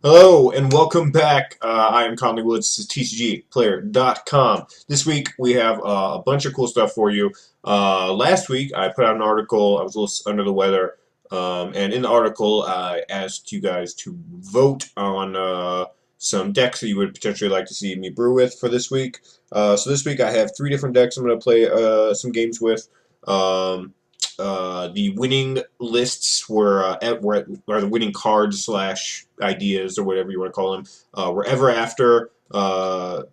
Hello and welcome back. I am Conley Woods. This is TCGplayer.com. This week we have a bunch of cool stuff for you. Last week I put out an article. I was a little under the weather, and in the article I asked you guys to vote on some decks that you would potentially like to see me brew with for this week. So this week I have 3 different decks I'm going to play some games with. The winning lists were the winning cards slash ideas or whatever you want to call them were ever after uh,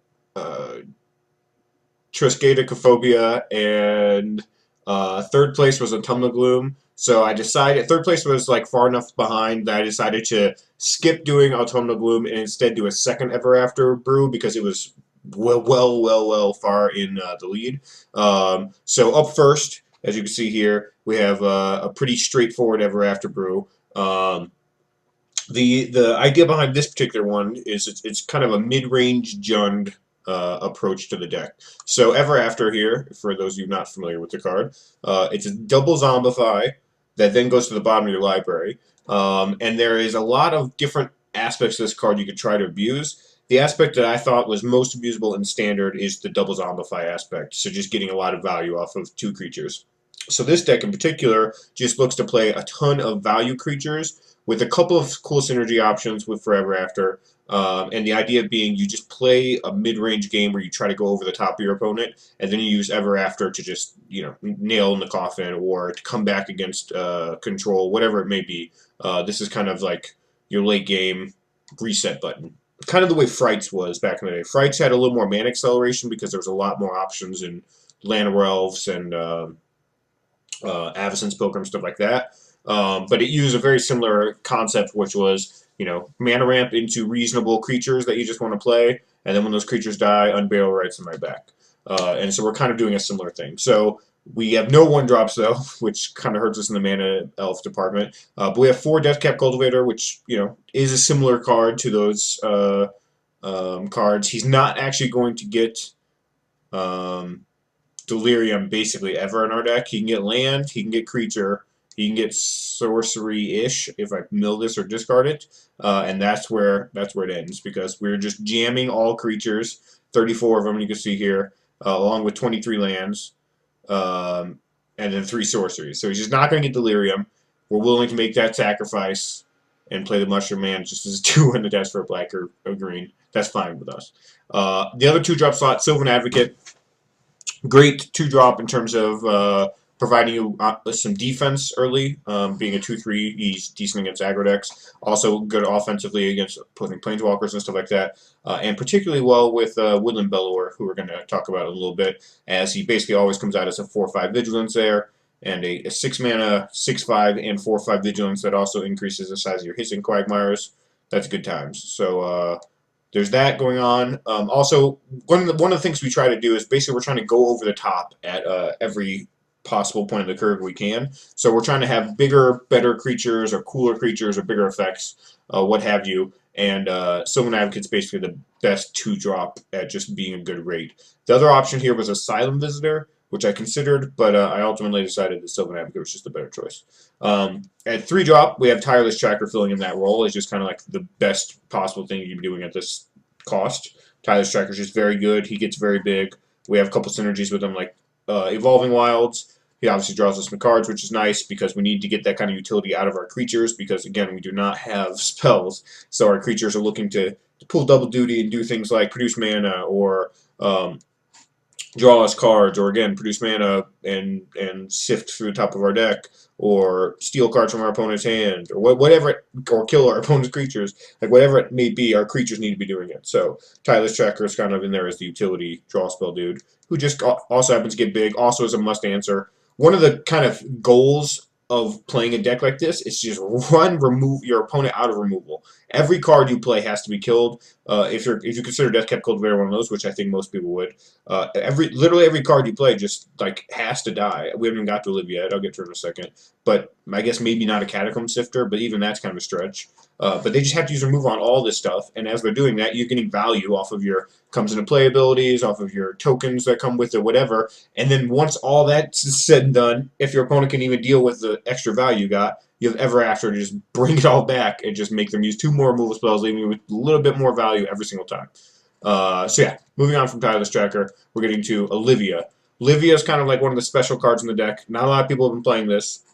Triskaidekaphobia, and third place was Autumnal Gloom. So I decided third place was like far enough behind that I decided to skip doing Autumnal Gloom and instead do a second Ever After brew because it was well far in the lead. So up first, as you can see here, we have a pretty straightforward Ever After brew. The idea behind this particular one is it's kind of a mid-range Jund approach to the deck. So Ever After here, for those of you not familiar with the card, it's a double Zombify that then goes to the bottom of your library. And there is a lot of different aspects of this card you could try to abuse. The aspect that I thought was most abusable in Standard is the double Zombify aspect, so just getting a lot of value off of 2 creatures. So this deck in particular just looks to play a ton of value creatures with a couple of cool synergy options with Forever After. And the idea being you just play a mid-range game where you try to go over the top of your opponent, and then you use Ever After to just, nail in the coffin or to come back against control, whatever it may be. This is kind of like your late game reset button. Kind of the way Frights was back in the day. Frights had a little more mana acceleration because there was a lot more options in Llanowar Elves and Avacyn's Pilgrim, stuff like that. But it used a very similar concept, which was, mana ramp into reasonable creatures that you just want to play, and then when those creatures die, unbarrel rights them right back. And so we're kind of doing a similar thing. So we have no 1-drops, though, which kind of hurts us in the mana elf department. But we have 4 Deathcap Cultivator, which, is a similar card to those cards. He's not actually going to get Delirium basically ever in our deck. He can get land, he can get creature, he can get sorcery-ish if I mill this or discard it, and that's where it ends, because we're just jamming all creatures, 34 of them you can see here, along with 23 lands, and then 3 sorceries. So he's just not going to get Delirium. We're willing to make that sacrifice and play the Mushroom Man just as 2 in the desk for a black or green. That's fine with us. The other 2-drop slot, Sylvan Advocate. Great 2-drop in terms of providing you some defense early. Being a 2/3, he's decent against aggro decks. Also good offensively against opposing planeswalkers and stuff like that. And particularly well with Woodland Bellower, who we're going to talk about in a little bit, as he basically always comes out as a 4/5 Vigilance there, and a 6-mana, 6/5, and 4/5 Vigilance that also increases the size of your Hissing Quagmires. That's good times. So there's that going on. Also, one of the things we try to do is basically we're trying to go over the top at every possible point of the curve we can. So we're trying to have bigger, better creatures or cooler creatures or bigger effects, what have you. And Sylvan Advocate's basically the best 2-drop at just being a good rate. The other option here was Asylum Visitor, which I considered, but I ultimately decided that Sylvan Advocate was just a better choice. At 3-drop, we have Tireless Tracker filling in that role. It's just kind of like the best possible thing you can be doing at this cost. Tireless Tracker is just very good. He gets very big. We have a couple synergies with him, like Evolving Wilds. He obviously draws us some cards, which is nice because we need to get that kind of utility out of our creatures because, again, we do not have spells. So our creatures are looking to pull double duty and do things like produce mana or draw us cards, or again produce mana and sift through the top of our deck, or steal cards from our opponent's hand, or whatever, or kill our opponent's creatures. Like whatever it may be, our creatures need to be doing it. So Tireless Tracker is kind of in there as the utility draw spell dude, who just also happens to get big. Also is a must answer. One of the kind of goals of playing a deck like this is just remove your opponent out of removal. Every card you play has to be killed. If you consider Deathcap Cultivator one of those, which I think most people would, literally every card you play just like has to die. We haven't even got to live yet. I'll get to it in a second. But I guess maybe not a Catacomb Sifter, but even that's kind of a stretch. But they just have to use remove on all this stuff, and as they're doing that, you're getting value off of your comes into play abilities, off of your tokens that come with it, whatever. And then once all that's said and done, if your opponent can even deal with the extra value you got, you have Ever After to just bring it all back and just make them use 2 more removal spells, leaving you with a little bit more value every single time. So yeah, moving on from Tireless Tracker, we're getting to Olivia. Olivia is kind of like one of the special cards in the deck. Not a lot of people have been playing this.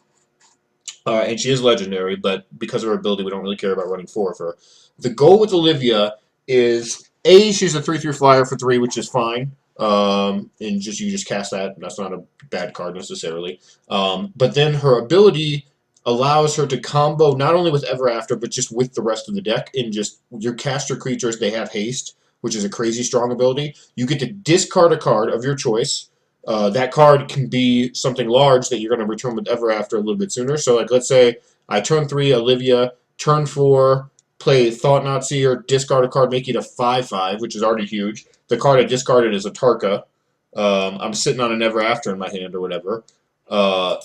And she is legendary, but because of her ability, we don't really care about running 4 of her. The goal with Olivia is, A, she's a 3/3 flyer for 3, which is fine. And just you just cast that. That's not a bad card necessarily. But then her ability allows her to combo not only with Ever After, but just with the rest of the deck. And just your caster creatures, they have haste, which is a crazy strong ability. You get to discard a card of your choice. That card can be something large that you're going to return with Ever After a little bit sooner. So, like, let's say I turn 3, Olivia, turn 4, play Thought Not Seer, discard a card, make it a 5/5, which is already huge. The card I discarded is a Tarka. I'm sitting on an Ever After in my hand or whatever.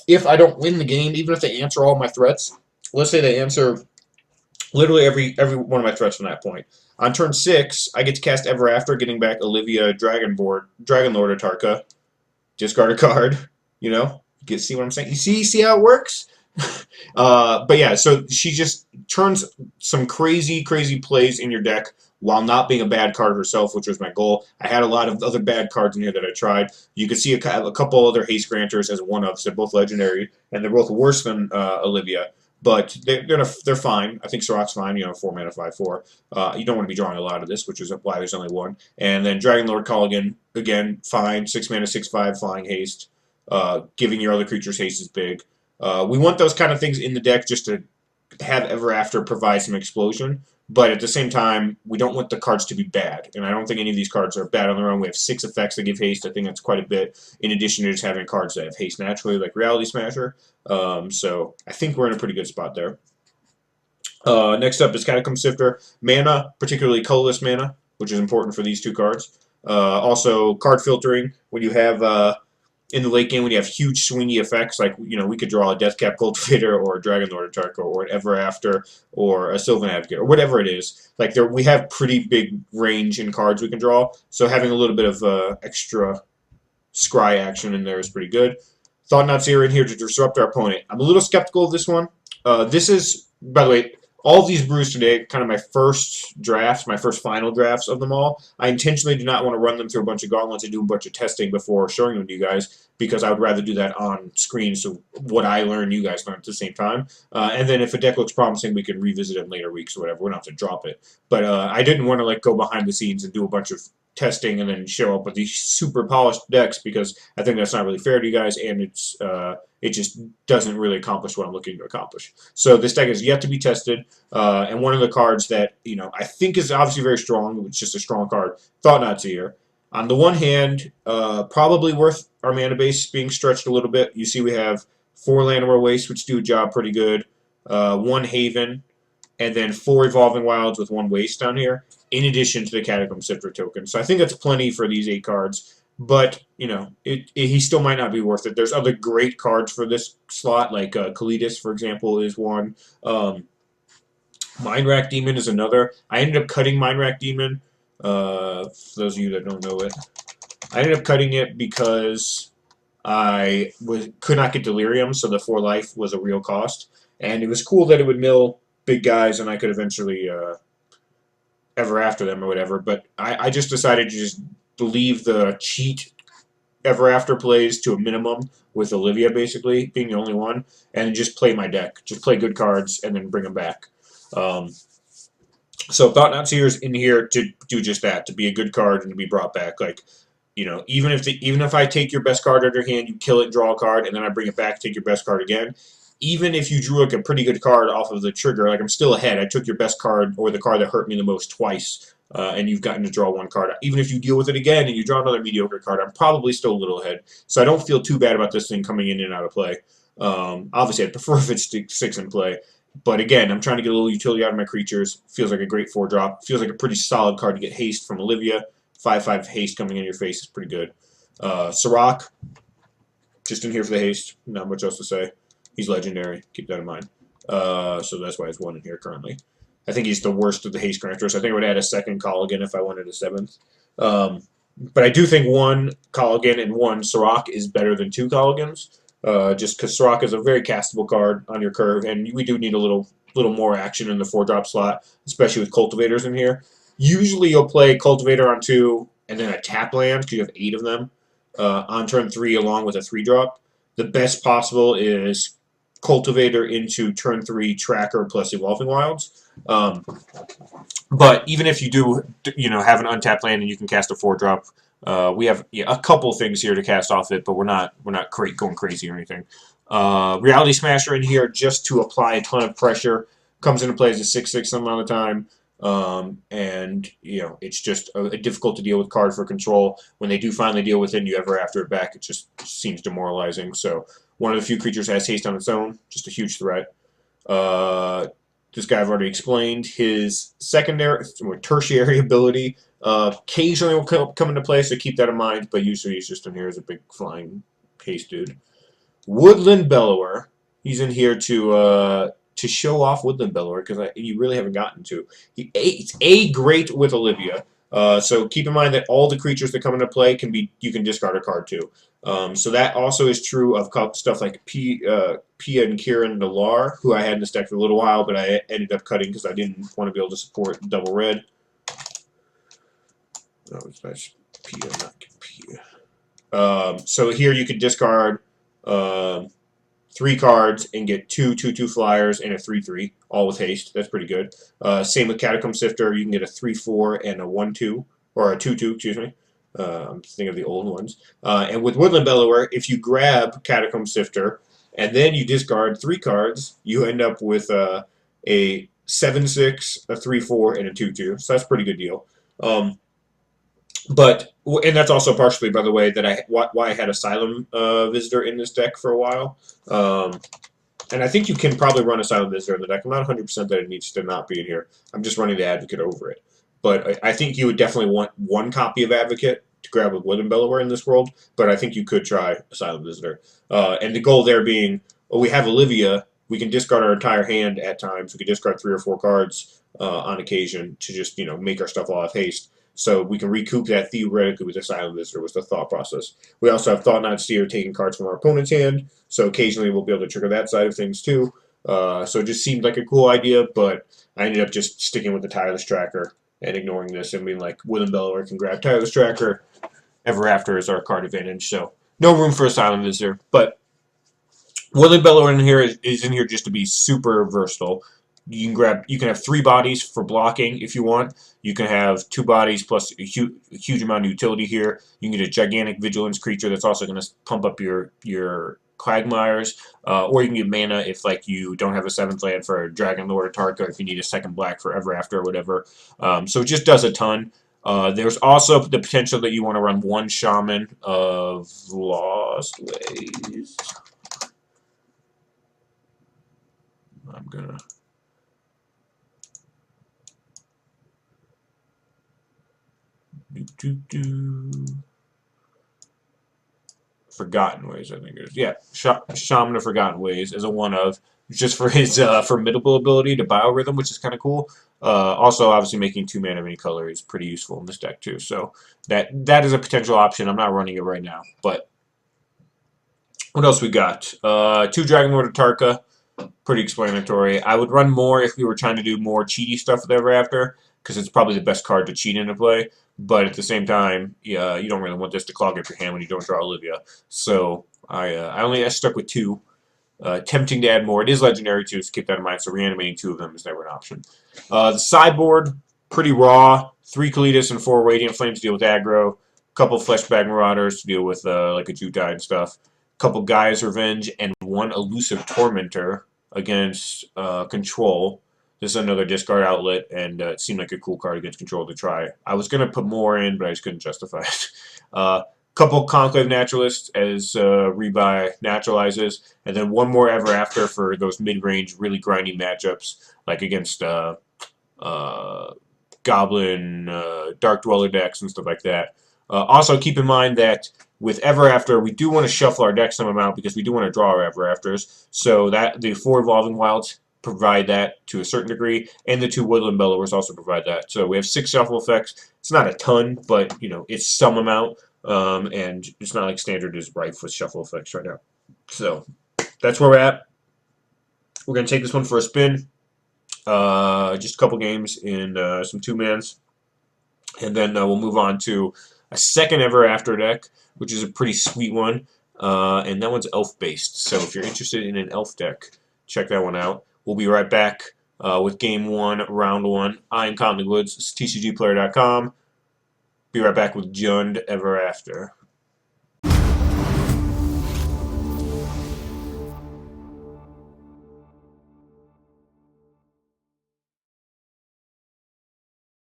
If I don't win the game, even if they answer all my threats, let's say they answer literally every one of my threats from that point. On turn 6, I get to cast Ever After, getting back Olivia, Dragon Lord, or Tarka. Discard a card, you know? See what I'm saying? You see how it works? But yeah, so she just turns some crazy plays in your deck while not being a bad card herself, which was my goal. I had a lot of other bad cards in here that I tried. You can see a couple other haste granters as one-ups. They're both legendary, and they're both worse than Olivia. But they're fine. I think Sirach's fine, 4 mana, 5/4. You don't want to be drawing a lot of this, which is why there's only 1. And then Dragon Lord Culligan, again, fine. 6 mana, 6/5, flying haste. Giving your other creatures haste is big. We want those kind of things in the deck just to have Ever After provide some explosion. But at the same time, we don't want the cards to be bad. And I don't think any of these cards are bad on their own. We have 6 effects that give haste. I think that's quite a bit, in addition to just having cards that have haste naturally, like Reality Smasher. So I think we're in a pretty good spot there. Next up is Catacomb Sifter. Mana, particularly colorless mana, which is important for these 2 cards. Also, card filtering. When you have... in the late game, when you have huge swingy effects, like, we could draw a Deathcap Cultivator or a Dragon Lord Tarka or an Ever After or a Sylvan Advocate or whatever it is. Like, we have pretty big range in cards we can draw, so having a little bit of extra scry action in there is pretty good. Thought Not Seer in here to disrupt our opponent. I'm a little skeptical of this one. This is, by the way, all of these brews today, kind of my first drafts, my first final drafts of them all. I intentionally do not want to run them through a bunch of gauntlets and do a bunch of testing before showing them to you guys, because I would rather do that on screen, so what I learn, you guys learn at the same time. And then if a deck looks promising, we can revisit it in later weeks or whatever. We don't have to drop it. But I didn't want to go behind the scenes and do a bunch of testing and then show up with these super polished decks, because I think that's not really fair to you guys, and it just doesn't really accomplish what I'm looking to accomplish. So this deck is yet to be tested, and one of the cards that I think is obviously very strong, it's just a strong card, Thought Not Seer. On the one hand, probably worth our mana base being stretched a little bit. You see we have 4 Llanowar Wastes, which do a job pretty good, 1 Haven, and then 4 Evolving Wilds with 1 Waste down here, in addition to the Catacomb Sifter token. So I think that's plenty for these 8 cards. But, he still might not be worth it. There's other great cards for this slot, like Kalidas, for example, is one. Mind Rack Demon is another. I ended up cutting Mind Rack Demon, for those of you that don't know it. I ended up cutting it because I could not get Delirium, so the 4 life was a real cost. And it was cool that it would mill big guys, and I could eventually Ever After them or whatever. But I just decided to just leave the cheat Ever After plays to a minimum, with Olivia basically being the only one, and just play my deck. Just play good cards and then bring them back. So Thought Not Seer's in here to do just that, to be a good card and to be brought back. Like, even if I take your best card out of your hand, you kill it, draw a card, and then I bring it back, take your best card again. Even if you drew a pretty good card off of the trigger, I'm still ahead. I took your best card, or the card that hurt me the most, twice, and you've gotten to draw 1 card. Even if you deal with it again and you draw another mediocre card, I'm probably still a little ahead. So I don't feel too bad about this thing coming in and out of play. Obviously, I'd prefer if it's 6 in play. But again, I'm trying to get a little utility out of my creatures. Feels like a great 4-drop. Feels like a pretty solid card to get haste from Olivia. 5/5 haste coming in your face is pretty good. Sirach, just in here for the haste. Not much else to say. He's legendary. Keep that in mind. So that's why he's 1 in here currently. I think he's the worst of the haste granters. I think I would add a 2nd Colligan if I wanted a 7th. But I do think 1 Colligan and 1 Sirach is better than 2 Colligans. just because Soraka is a very castable card on your curve, and we do need a little more action in the 4-drop slot, especially with cultivators in here. Usually you'll play cultivator on 2 and then a tap land because you have 8 of them on turn 3 along with a 3-drop. The best possible is cultivator into turn 3 tracker plus evolving wilds. But even if you do, have an untapped land and you can cast a 4-drop, we have a couple things here to cast off it, but we're not going crazy or anything. Reality Smasher in here just to apply a ton of pressure. Comes into play as a 6/6 some amount of time. And it's just a difficult to deal with card for control. When they do finally deal with it and you ever after it back, it just seems demoralizing. So one of the few creatures that has haste on its own, just a huge threat. This guy I've already explained. His secondary or tertiary ability occasionally will come into play, so keep that in mind, but usually he's just in here as a big flying haste dude. Woodland Bellower. He's in here to show off Woodland Bellower because you really haven't gotten to. It's a great with Olivia. So keep in mind that all the creatures that come into play you can discard a card too. So that also is true of stuff like Pia and Kieran Nalar, who I had in this deck for a little while, but I ended up cutting because I didn't want to be able to support double red. No, that's Pia, not Pia. So here you could discard 3 cards and get 2 2/2 flyers and a 3/3, all with haste. That's pretty good. Same with Catacomb Sifter. You can get a 3/4 and a 1/2, or a 2/2, excuse me. I'm thinking of the old ones. And with Woodland Bellower, if you grab Catacomb Sifter and then you discard 3 cards, you end up with a 7/6, a 3/4, and a 2/2. So that's a pretty good deal. And that's also partially, by the way, that why I had Asylum Visitor in this deck for a while. And I think you can probably run Asylum Visitor in the deck. I'm not 100% that it needs to not be in here. I'm just running the Advocate over it. But I think you would definitely want 1 copy of Advocate to grab a Woodland Bellower in this world. But I think you could try Asylum Visitor. And the goal there being, we have Olivia. We can discard our entire hand at times. We can discard 3 or 4 cards on occasion to just make our stuff all have haste. So we can recoup that theoretically with Asylum Visitor was the thought process. We also have Thought Knot Seer taking cards from our opponent's hand, so occasionally we'll be able to trigger that side of things too. So it just seemed like a cool idea, but I ended up just sticking with the Tireless Tracker and ignoring this and being like, Woodland Bellower can grab Tireless Tracker. Ever After is our card advantage, so no room for Asylum Visitor. But Woodland Bellower in here is in here just to be super versatile. You can have 3 bodies for blocking if you want. You can have 2 bodies plus a huge amount of utility here. You can get a gigantic vigilance creature that's also going to pump up your Quagmires, or you can get mana if you don't have a 7th land for Dragon Lord or Tarka, if you need a 2nd black for Ever After or whatever. So it just does a ton. There's also the potential that you want to run 1 Shaman of Lost Ways. I'm gonna. Forgotten Ways, I think it is. Yeah, Shaman of Forgotten Ways is a 1/of, just for his formidable ability to Biorhythm, which is kind of cool. Also, obviously, making 2 mana of any color is pretty useful in this deck too. So that is a potential option. I'm not running it right now, but what else we got? 2 Dragon Lord of Tarka, pretty explanatory. I would run more if we were trying to do more cheaty stuff with Ever After, because it's probably the best card to cheat into play. But at the same time, yeah, you don't really want this to clog up your hand when you don't draw Olivia. So I stuck with 2. Tempting to add more. It is legendary too, so keep that in mind. So reanimating 2 of them is never an option. The sideboard, pretty raw. 3 Kalitas and 4 Radiant Flames to deal with aggro. Couple Fleshbag Marauders to deal with like a Jutai and stuff. Couple Gaia's Revenge and 1 Elusive Tormentor against Control. This is another discard outlet, and it seemed like a cool card against Control to try. I was going to put more in, but I just couldn't justify it. Couple Conclave Naturalists as rebuy naturalizes, and then 1 more Ever After for those mid-range, really grindy matchups, like against Goblin, Dark Dweller decks, and stuff like that. Also, keep in mind that with Ever After, we do want to shuffle our deck some amount because we do want to draw our Ever Afters. So that the 4 Evolving Wilds provide that to a certain degree, and the 2 Woodland Bellowers also provide that. So we have 6 shuffle effects. It's not a ton, but it's some amount, and it's not like Standard is rife with shuffle effects right now. So that's where we're at. We're going to take this one for a spin. Just a couple games in some two-mans. And then we'll move on to a second ever After deck, which is a pretty sweet one. And that one's elf-based. So if you're interested in an elf deck, check that one out. We'll be right back with Game 1, Round 1. I'm Conley Woods. This is TCGplayer.com. Be right back with Jund Ever After.